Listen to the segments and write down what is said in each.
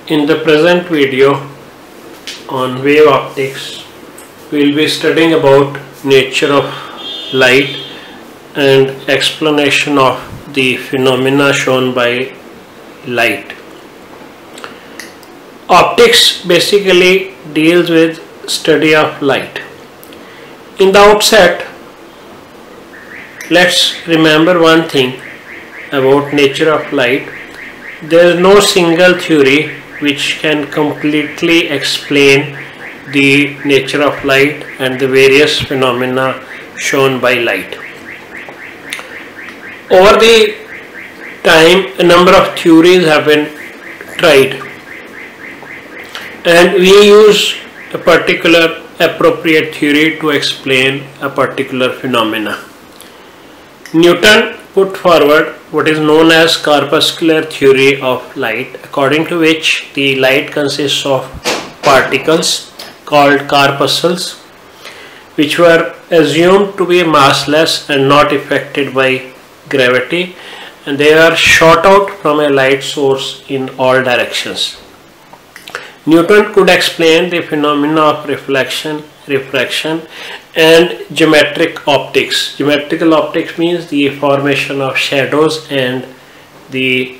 In the present video on wave optics, we will be studying about nature of light and explanation of the phenomena shown by light. Optics basically deals with study of light. In the outset, let's remember one thing about nature of light. There is no single theory which can completely explain the nature of light and the various phenomena shown by light. Over the time, a number of theories have been tried, and we use a particular appropriate theory to explain a particular phenomena. Newton put forward what is known as corpuscular theory of light, according to which the light consists of particles called corpuscles, which were assumed to be massless and not affected by gravity, and they are shot out from a light source in all directions. Newton could explain the phenomena of reflection, refraction, and geometric optics. Geometrical optics means the formation of shadows and the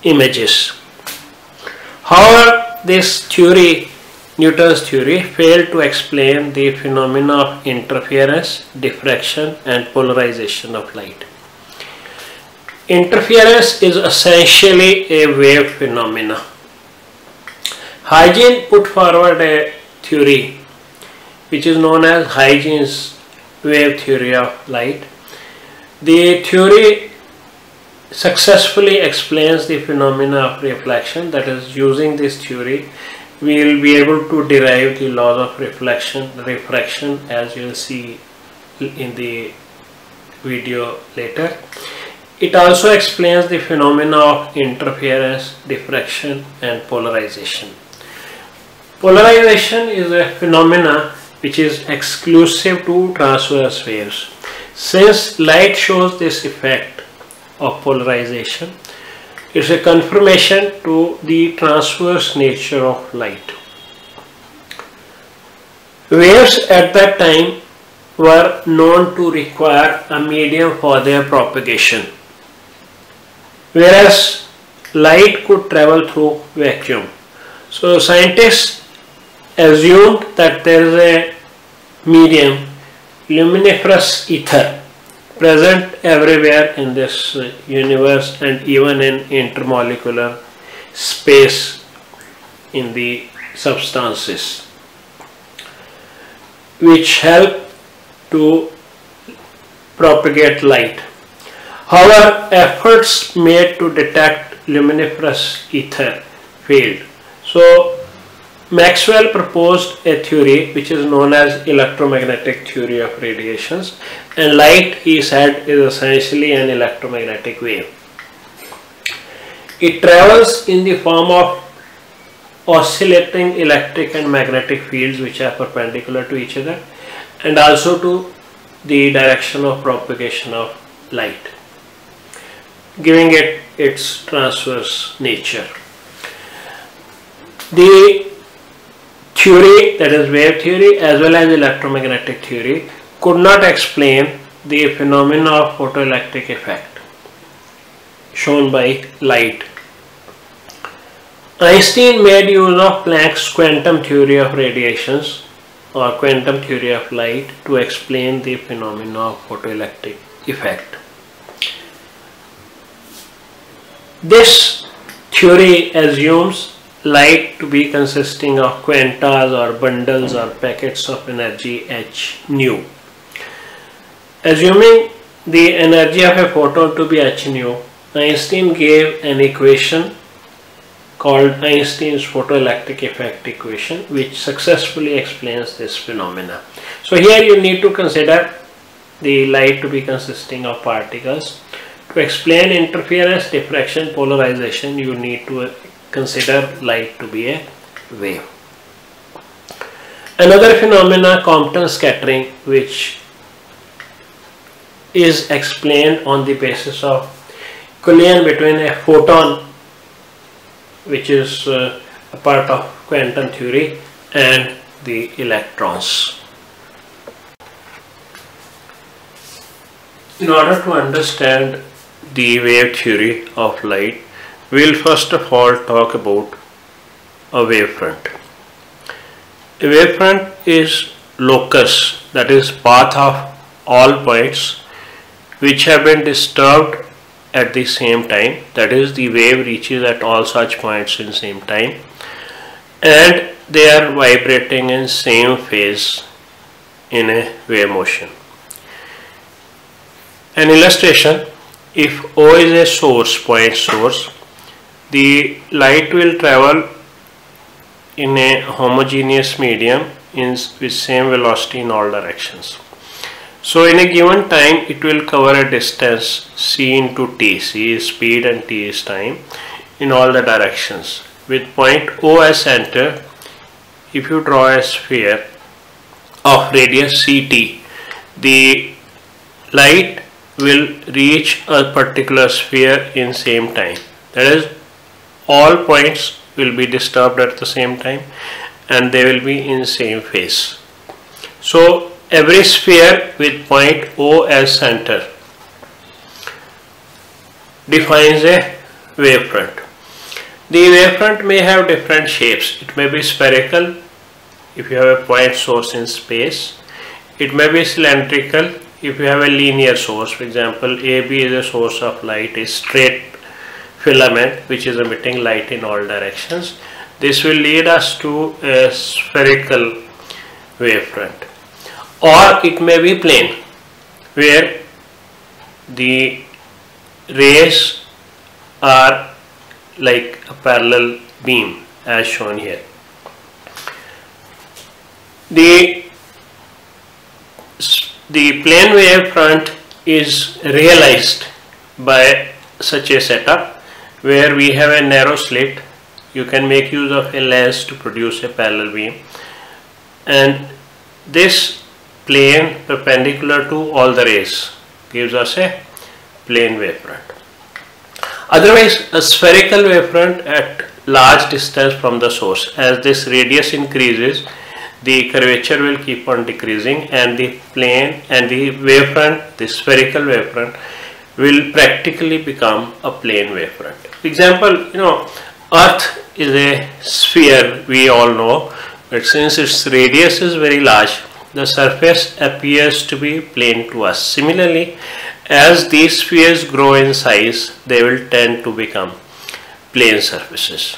images. However, this theory, Newton's theory, failed to explain the phenomena of interference, diffraction, and polarization of light. Interference is essentially a wave phenomena. Huygens put forward a theory which is known as Huygens wave theory of light. The theory successfully explains the phenomena of reflection. That is, using this theory we will be able to derive the laws of reflection, refraction, as you will see in the video later. It also explains the phenomena of interference, diffraction, and polarization. Polarization is a phenomena which is exclusive to transverse waves. Since light shows this effect of polarization, it's a confirmation to the transverse nature of light. Waves at that time were known to require a medium for their propagation, whereas light could travel through vacuum. So scientists assumed that there is a medium, luminiferous ether, present everywhere in this universe and even in intermolecular space in the substances, which help to propagate light. However, efforts made to detect luminiferous ether failed. So Maxwell proposed a theory which is known as electromagnetic theory of radiations, and light, he said, is essentially an electromagnetic wave. It travels in the form of oscillating electric and magnetic fields which are perpendicular to each other, and also to the direction of propagation of light, giving it its transverse nature. The theory, that is wave theory as well as electromagnetic theory, could not explain the phenomena of photoelectric effect shown by light. Einstein made use of Planck's quantum theory of radiations or quantum theory of light to explain the phenomena of photoelectric effect. This theory assumes light to be consisting of quantas or bundles or packets of energy h nu. Assuming the energy of a photon to be h nu, Einstein gave an equation called Einstein's photoelectric effect equation, which successfully explains this phenomena. So here you need to consider the light to be consisting of particles. To explain interference, diffraction, polarization, you need to consider light to be a wave. Another phenomena, Compton scattering, which is explained on the basis of collision between a photon which is a part of quantum theory, and the electrons. In order to understand the wave theory of light, we will first of all talk about a wavefront. A wavefront is locus, that is path of all points which have been disturbed at the same time, that is the wave reaches at all such points in same time, and they are vibrating in same phase in a wave motion. An illustration: if O is a source, point source, the light will travel in a homogeneous medium with same velocity in all directions. So in a given time it will cover a distance c into t. C is speed and t is time in all the directions. With point O as center, if you draw a sphere of radius ct, the light will reach a particular sphere in same time. That is, all points will be disturbed at the same time and they will be in same phase. So every sphere with point O as center defines a wavefront. The wavefront may have different shapes. It may be spherical if you have a point source in space. It may be cylindrical if you have a linear source. For example, AB is a source of light, a straight filament which is emitting light in all directions. This will lead us to a spherical wavefront. Or it may be plane, where the rays are like a parallel beam as shown here. The plane wavefront is realized by such a setup where we have a narrow slit. You can make use of a lens to produce a parallel beam, and this plane perpendicular to all the rays gives us a plane wavefront. Otherwise, a spherical wavefront at large distance from the source. As this radius increases, the curvature will keep on decreasing, and the plane and the wavefront, the spherical wavefront, will practically become a plane wavefront. For example, Earth is a sphere, we all know, but since its radius is very large, the surface appears to be plane to us. Similarly, as these spheres grow in size, they will tend to become plane surfaces.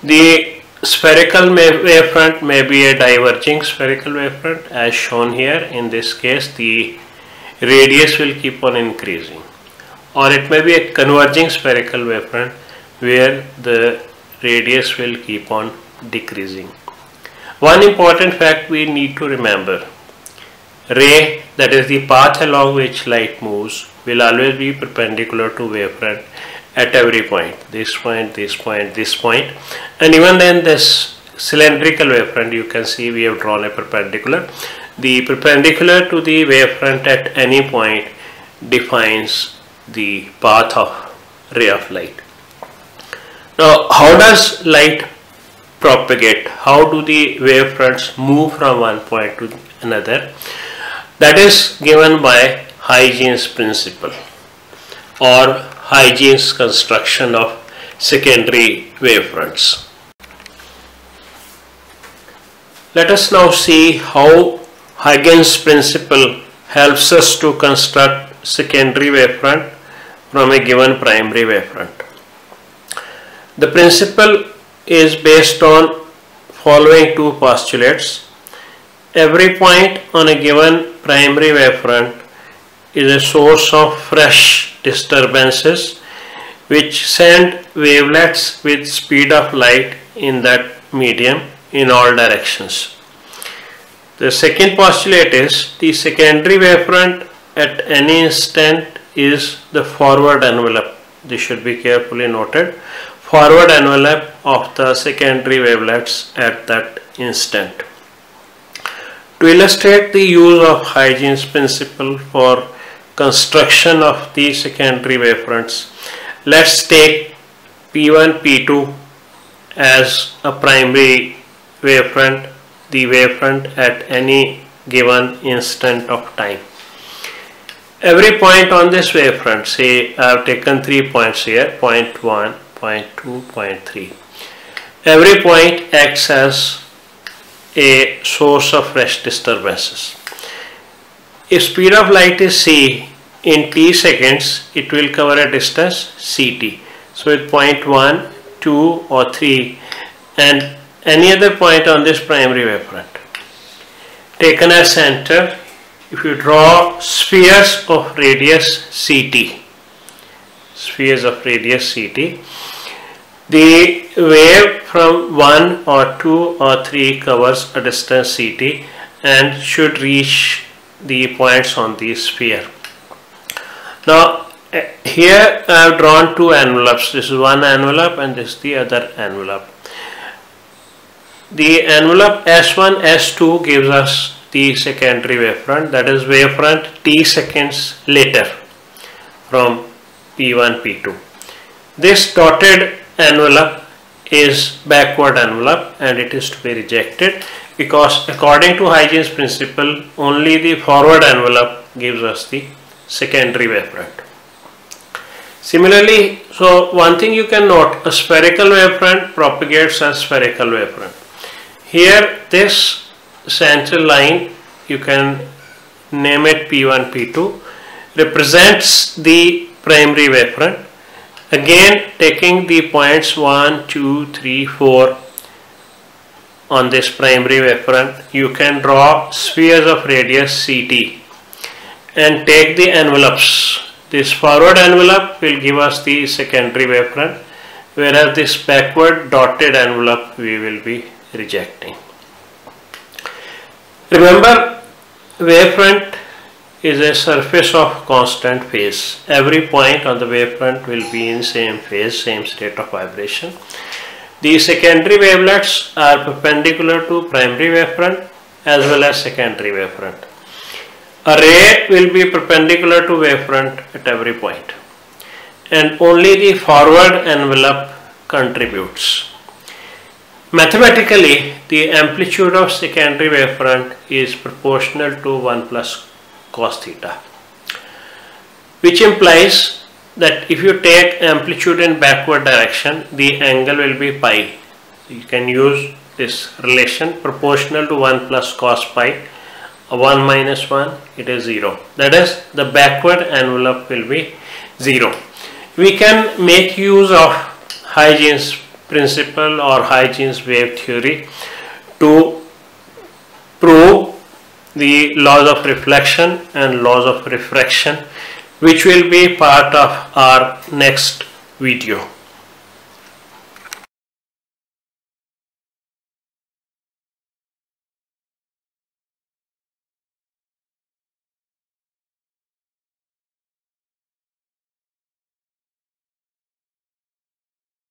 The spherical wavefront may be a diverging spherical wavefront as shown here. In this case, the radius will keep on increasing. Or it may be a converging spherical wavefront where the radius will keep on decreasing. One important fact we need to remember: ray, that is the path along which light moves, will always be perpendicular to wavefront at every point. This point, this point, this point, and even then this cylindrical wavefront, you can see we have drawn a perpendicular. The perpendicular to the wavefront at any point defines the path of ray of light. Now, how does light propagate? How do the wavefronts move from one point to another? That is given by Huygens principle or Huygens construction of secondary wavefronts. Let us now see how Huygens principle helps us to construct secondary wavefront from a given primary wavefront. The principle is based on following two postulates. Every point on a given primary wavefront is a source of fresh disturbances which send wavelets with speed of light in that medium in all directions. The second postulate is the secondary wavefront at any instant is the forward envelope. This should be carefully noted. Forward envelope of the secondary wavelets at that instant. To illustrate the use of Huygens principle for construction of the secondary wavefronts, let's take P1, P2 as a primary wavefront, the wavefront at any given instant of time. Every point on this wavefront, say I have taken 3 points here, point 1, point 2, point 3. Every point acts as a source of fresh disturbances. If speed of light is c in t seconds, it will cover a distance ct. So with point 1, 2 or 3 and any other point on this primary wavefront taken as center, if you draw spheres of radius ct, the wave from 1 or 2 or 3 covers a distance ct and should reach the points on the sphere. Now here I have drawn two envelopes. This is one envelope and this is the other envelope. The envelope S1, S2 gives us the secondary wavefront, that is wavefront t seconds later from P1, P2. This dotted envelope is backward envelope and it is to be rejected because according to Huygens principle only the forward envelope gives us the secondary wavefront. Similarly, so one thing you can note, a spherical wavefront propagates as spherical wavefront. Here this central line, you can name it P1, P2, represents the primary wavefront. Again taking the points 1, 2, 3, 4 on this primary wavefront, you can draw spheres of radius ct and take the envelopes. This forward envelope will give us the secondary wavefront, whereas this backward dotted envelope we will be rejecting. Remember, wavefront is a surface of constant phase. Every point on the wavefront will be in same phase, same state of vibration. The secondary wavelets are perpendicular to primary wavefront as well as secondary wavefront. A ray will be perpendicular to wavefront at every point, and only the forward envelope contributes. Mathematically, the amplitude of secondary wavefront is proportional to 1 plus cos theta, which implies that if you take amplitude in backward direction, the angle will be pi. You can use this relation proportional to 1 plus cos pi. 1 minus 1, it is 0. That is, the backward envelope will be 0. We can make use of Huygens principle or Huygens wave theory to prove the laws of reflection and laws of refraction, which will be part of our next video.